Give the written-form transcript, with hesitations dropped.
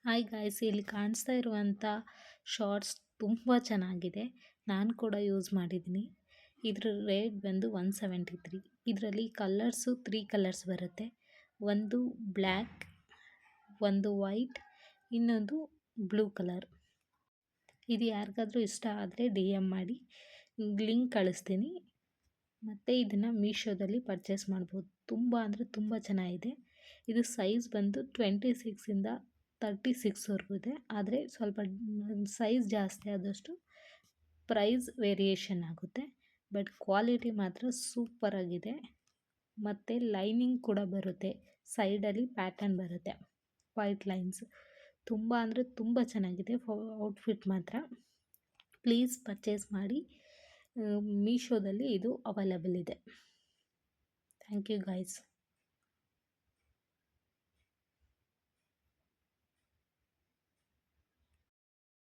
Hi guys, ಇಲ್ಲಿ ಕಾಣಿಸ್ತಾ ಇರುವಂಥ ಶಾರ್ಟ್ಸ್ ತುಂಬ ಚೆನ್ನಾಗಿದೆ. ನಾನು ಕೂಡ ಯೂಸ್ ಮಾಡಿದ್ದೀನಿ. ಇದ್ರ ರೇಟ್ ಬಂದು 173. ಇದರಲ್ಲಿ ಕಲರ್ಸು 3 ಕಲರ್ಸ್ ಬರುತ್ತೆ. ಒಂದು ಬ್ಲ್ಯಾಕ್, ಒಂದು ವೈಟ್, ಇನ್ನೊಂದು ಬ್ಲೂ ಕಲರ್. ಇದು ಯಾರಿಗಾದ್ರೂ ಇಷ್ಟ ಆದರೆ DM ಮಾಡಿ, ಲಿಂಕ್ ಕಳಿಸ್ತೀನಿ. ಮತ್ತು ಇದನ್ನು ಮೀಶೋದಲ್ಲಿ ಪರ್ಚೇಸ್ ಮಾಡ್ಬೋದು. ತುಂಬ ಅಂದರೆ ತುಂಬ ಚೆನ್ನಾಗಿದೆ. ಇದು ಸೈಜ್ ಬಂದು 26ಇಂದ 36ವರೆಗೂ ಇದೆ. ಆದರೆ ಸ್ವಲ್ಪ ಸೈಜ್ ಜಾಸ್ತಿ ಆದಷ್ಟು ಪ್ರೈಸ್ ವೇರಿಯೇಷನ್ ಆಗುತ್ತೆ. ಬಟ್ ಕ್ವಾಲಿಟಿ ಮಾತ್ರ ಸೂಪರಾಗಿದೆ. ಮತ್ತು ಲೈನಿಂಗ್ ಕೂಡ ಬರುತ್ತೆ, ಸೈಡಲ್ಲಿ ಪ್ಯಾಟರ್ನ್ ಬರುತ್ತೆ, ವೈಟ್ ಲೈನ್ಸ್. ತುಂಬ ಅಂದರೆ ತುಂಬ ಚೆನ್ನಾಗಿದೆ ಔಟ್ಫಿಟ್ ಮಾತ್ರ. ಪ್ಲೀಸ್ ಪರ್ಚೇಸ್ ಮಾಡಿ. ಮೀಶೋದಲ್ಲಿ ಇದು ಅವೈಲಬಲ್ ಇದೆ. Thank you guys.